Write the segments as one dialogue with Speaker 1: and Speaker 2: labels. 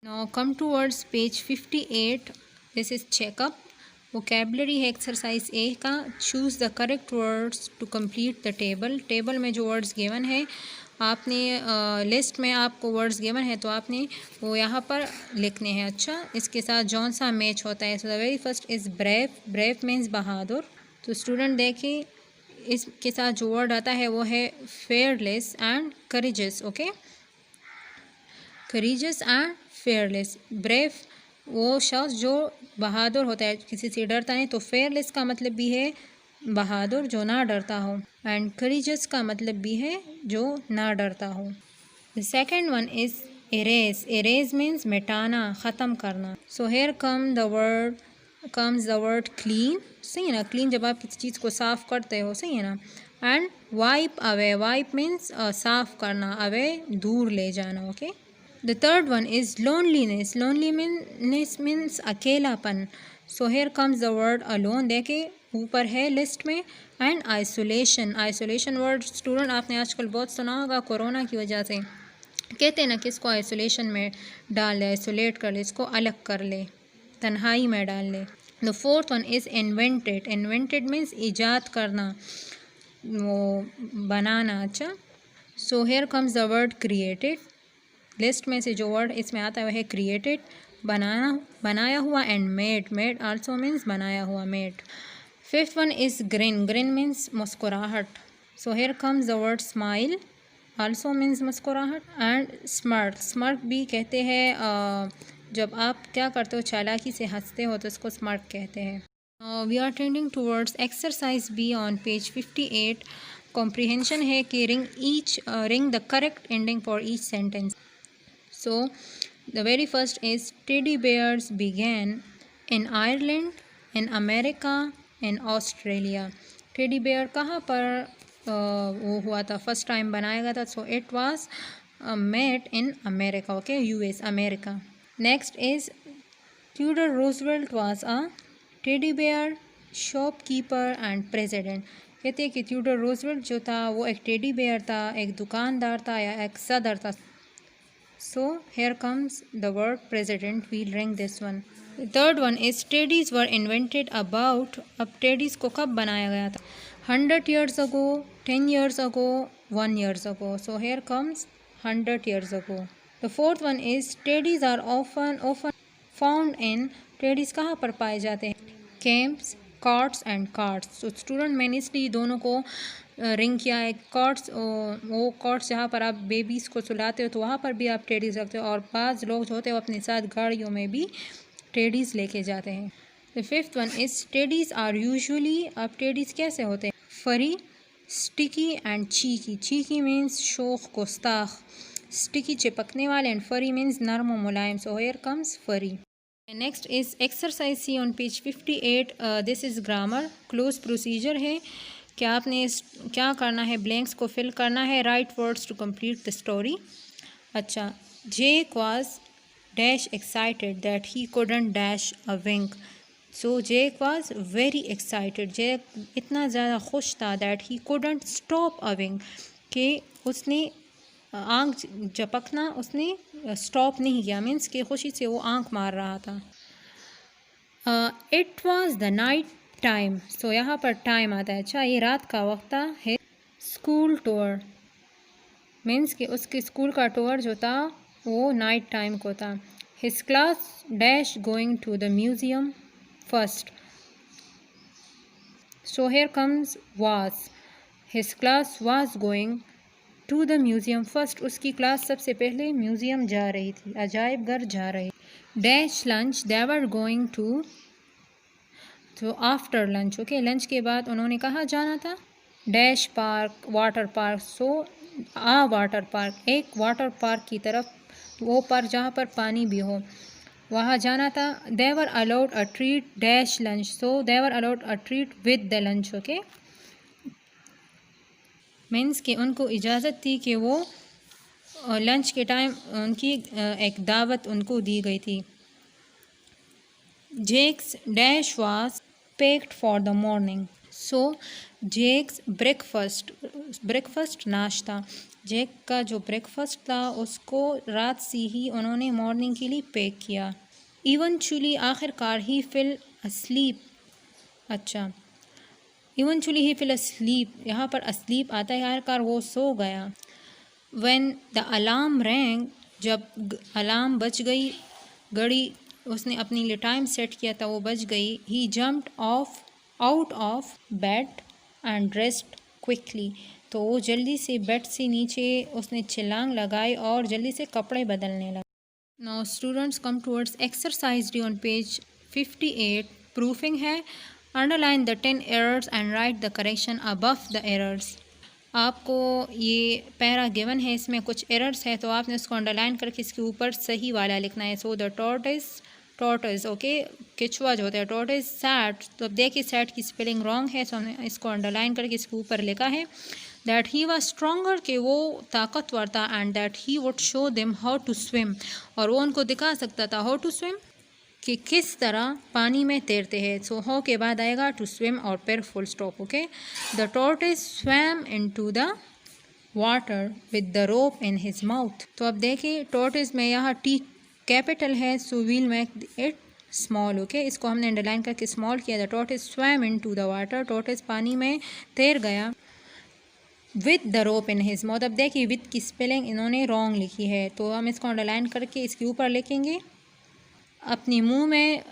Speaker 1: Now come towards page 58. This is checkup. Vocabulary है exercise A का. Choose the correct words to complete the table. Table में जो words given है आपने list में आपको वर्ड्स गिवन है तो आपने वो यहाँ पर लिखने हैं. अच्छा, इसके साथ जौन सा मैच होता है. So the very first is brave. Brave means बहादुर. तो स्टूडेंट देखिए इसके साथ जो वर्ड आता है वो है fearless and courageous. Okay, courageous and fearless. Brave वो शख्स जो बहादुर होता है, किसी से डरता नहीं. तो फेयरलेस का मतलब भी है बहादुर जो ना डरता हो, एंड करेजियस का मतलब भी है जो ना डरता हो. The second one is erase. Erase means मिटाना, ख़त्म करना. सो here comes the word clean. सही है ना. क्लीन जब आप किसी चीज़ को साफ़ करते हो, सही है ना. And wipe away. Wipe means साफ़ करना, अवे दूर ले जाना. Okay. The third one is loneliness. Loneliness means अकेलापन. So here comes the word alone. देखिए ऊपर है लिस्ट में. And isolation. Isolation word student आपने आजकल बहुत सुना होगा कोरोना की वजह से. कहते हैं ना कि इसको आइसोलेशन में डाल ले, आइसोलेट कर ले, इसको अलग कर ले, तन्हाई में डाल ले. The fourth one is invented. Invented means ईजाद करना, वो बनाना. अच्छा, सो here comes the word created. List में से जो वर्ड इसमें आता है वह है क्रिएटेड, बनाया हुआ. And made. Made also means बनाया हुआ, made. Fifth one is grin. Grin means मुस्कुराहट. So here comes the word smile, also means मुस्कुराहट. And smart. स्मार्ट भी कहते हैं जब आप क्या करते हो, चालाकी से हंसते हो, तो इसको स्मार्ट कहते हैं. We are trending towards exercise B on page 58. Comprehension है कि ring the correct ending for each sentence. So the very first is teddy bears began in Ireland, in America, in Australia. Teddy bear कहाँ पर वो हुआ था, first time बनाया गया था. So it was made in America. Okay, US, America. Next is Theodore Roosevelt was a teddy bear, shopkeeper and president. कहते हैं कि थियोडर रोजवेल्ट जो था वो एक टेडी बेयर था, एक दुकानदार था या एक सदर था. So here comes the word president. We'll ring this one. The third one is teddies were invented about. अब teddies को कब बनाया गया था? 100 years ago, 10 years ago, 1 years ago. So here comes 100 years ago. The fourth one is teddies are often found in. teddies कहाँ पर पाए जाते हैं? Camps, carts and carts. तो स्टूडेंट मैंने इसलिए दोनों को रिंग किया है. कार्ट्स वो कार्ट्स जहाँ पर आप बेबीज़ को सुलाते हो तो वहाँ पर भी आप टेडीज़ रखते हो, और बाज़ लोग जो होते हैं वो अपने साथ गाड़ियों में भी टेडीज़ लेके जाते हैं. The fifth one is teddies are usually. अब टेडीज़ कैसे होते हैं? Furry, sticky and cheeky. Cheeky means शोख, गुस्ताख. स्टिकी चिपकने वाले, एंड फरी मीन्स नरम और मुलायम. So here comes furry. Next is exercise C on page 58. This is grammar. Cloze procedure है कि आपने क्या करना है, ब्लैंक्स को फिल करना है. Write words to complete the story. अच्छा, Jake was dash excited that he couldn't dash a wink. So Jake was very excited. Jake इतना ज़्यादा खुश था that he couldn't stop a wink, कि उसने आँख झपकना उसने स्टॉप नहीं किया, मीन्स कि खुशी से वो आँख मार रहा था. It was the night time. सो यहाँ पर टाइम आता है. अच्छा, ये रात का वक्त था. है स्कूल टूर, मीन्स कि उसके स्कूल का टूर जो था वो नाइट टाइम को था. His class dash going to the museum first. So here comes was. His class was going to the museum first. उसकी क्लास सबसे पहले म्यूज़ियम जा रही थी, अजायब घर जा रही. Dash lunch, they were going to. तो आफ्टर लंच. ओके, लंच के बाद उन्होंने कहाँ जाना था? Dash park, water park. So a water park, एक वाटर पार्क की तरफ, वो पर जहाँ पर पानी भी हो वहाँ जाना था. They were allowed a treat dash lunch. So they were allowed a treat with the lunch. Okay, means कि उनको इजाज़त थी कि वो लंच के टाइम उनकी एक दावत उनको दी गई थी. Jake's dash was packed for the morning. So Jake's breakfast, breakfast नाश्ता. जैक का जो ब्रेकफास्ट था उसको रात से ही उन्होंने मॉर्निंग के लिए पैक किया। इवेंचुअली आखिरकार ही फिल अस्लीप। अच्छा, इवेंचुअली ही फिल अस्लीप, यहाँ पर अस्लीप आता है, आखिरकार वो सो गया। व्हेन द अलार्म रैंग, जब अलार्म बज गई, घड़ी उसने अपने लिए टाइम सेट किया था वो बज गई। He jumped off out of bed and dressed quickly, तो वो जल्दी से बेड से नीचे उसने छलांग लगाई और जल्दी से कपड़े बदलने लगा। Now students come towards exercise D on page 58। Proofing है। Underline the 10 errors and write the correction above the errors. आपको ये पैरा गिवन है, इसमें कुछ एरर्स है तो आपने उसको अंडरलाइन करके इसके ऊपर सही वाला लिखना है। सो द टॉर्टोइज ओके, केचुआ जो होता है टॉर्टोइज सैट, तो अब देखिए सैट की स्पेलिंग रॉन्ग है, तो हमने इसको अंडरलाइन करके इसके ऊपर लिखा है दैट ही वाज स्ट्रॉन्गर, कि वो ताकतवर था, and that he would show them how to swim, और वो उनको दिखा सकता था हाउ टू स्विम, कि किस तरह पानी में तैरते हैं। सो हाउ के बाद आएगा टू स्विम और फिर full stop. Okay, the tortoise swam into the water with the rope in his mouth. तो अब देखिए टॉर्टोइज में यहाँ टी कैपिटल है, so we'll make it small. Okay, इसको हमने अंडरलाइन करके स्मॉल किया। The tortoise swam into the water, tortoise पानी में तैर गया। With the rope in his mouth, अब देखिए विद की स्पेलिंग इन्होंने रॉन्ग लिखी है, तो हम इसको अंडरलाइन करके इसके ऊपर लिखेंगे अपने मुंह में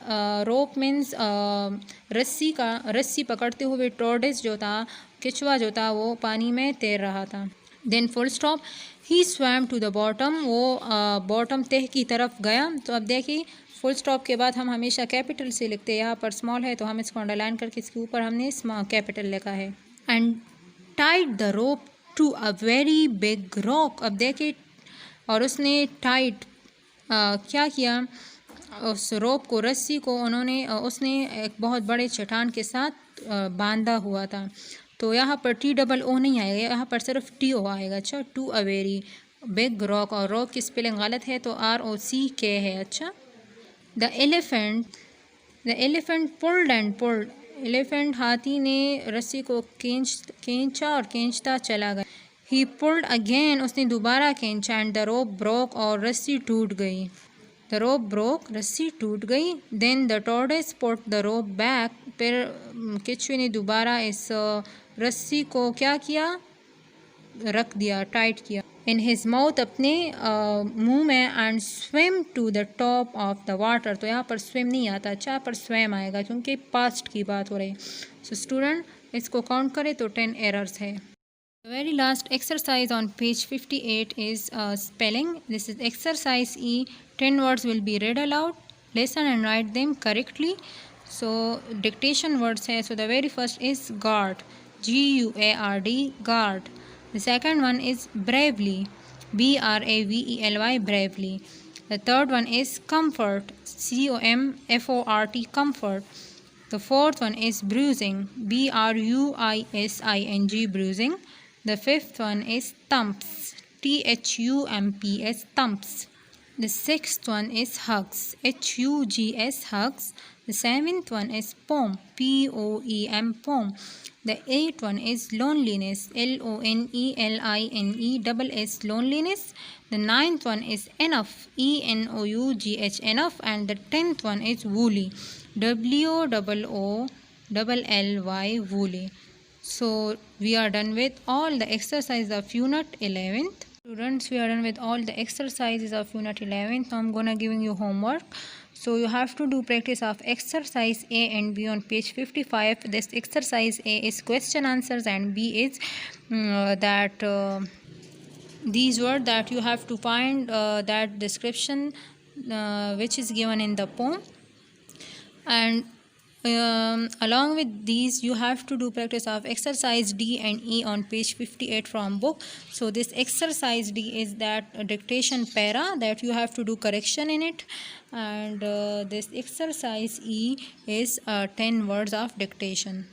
Speaker 1: रोप मीन्स रस्सी पकड़ते हुए टॉर्टोइज जो था, केचुआ जो था, वो पानी में तैर रहा था। Then full stop, he swam to the bottom, वो बॉटम तह की तरफ गया। तो अब देखिए फुल स्टॉप के बाद हम हमेशा कैपिटल से लिखते हैं, यहाँ पर स्मॉल है तो हम इसको अंडरलाइन करके इसके ऊपर हमने कैपिटल लिखा है। And tied the rope to a very big rock, अब देखिए और उसने टाइड क्या किया, उस रोप को, रस्सी को उन्होंने उसने एक बहुत बड़े चट्टान के साथ बांधा हुआ था। तो यहाँ पर TOO नहीं आएगा, यहाँ पर सिर्फ TO आएगा। अच्छा, to a very big rock, और रॉक की स्पेलिंग गलत है तो ROCK है। अच्छा, the elephant pulled and pulled, elephant हाथी ने रस्सी को खींचा और खींचता चला गया। ही पुल्ड अगेन, उसने दोबारा खींचा। एंड द रोप ब्रोक, और रस्सी टूट गई। द रोप ब्रोक, रस्सी टूट गई। Then the tortoise put the rope back, फिर केचुए ने दोबारा इस रस्सी को क्या किया, रख दिया, टाइट किया। इन हिज माउथ, अपने मुंह में। And swim to the top of the water, तो यहाँ पर स्विम नहीं आता, अच्छा पर स्विम आएगा क्योंकि पास्ट की बात हो रही है। सो स्टूडेंट इसको काउंट करें तो 10 एरर्स है। The very last exercise on page 58 is spelling. This is exercise E. 10 words will be read aloud. Listen and write them correctly. So dictation words hai. So the very first is guard. GUARD, guard. The second one is bravely. BRAVELY, bravely. The third one is comfort. COMFORT, comfort. The fourth one is bruising. BRUISING, bruising. The fifth one is thumps. THUMPS, thumps. The sixth one is hugs. HUGS, hugs. The seventh one is poem. POEM, poem. The eighth one is loneliness. LONELINESS, loneliness. The ninth one is enough. ENOUGH, enough. And the 10th one is woolly. WOOLLY, woolly. So we are done with all the exercises of unit 11th. Students, we are done with all the exercises of unit 11th. Now I'm gonna giving you homework. So you have to do practice of exercise A and B on page 55. This exercise A is question answers and B is these words that you have to find that description which is given in the poem. And along with these you have to do practice of exercise D and E on page 58 from book. So this exercise D is that dictation para that you have to do correction in it, and this exercise E is 10 words of dictation.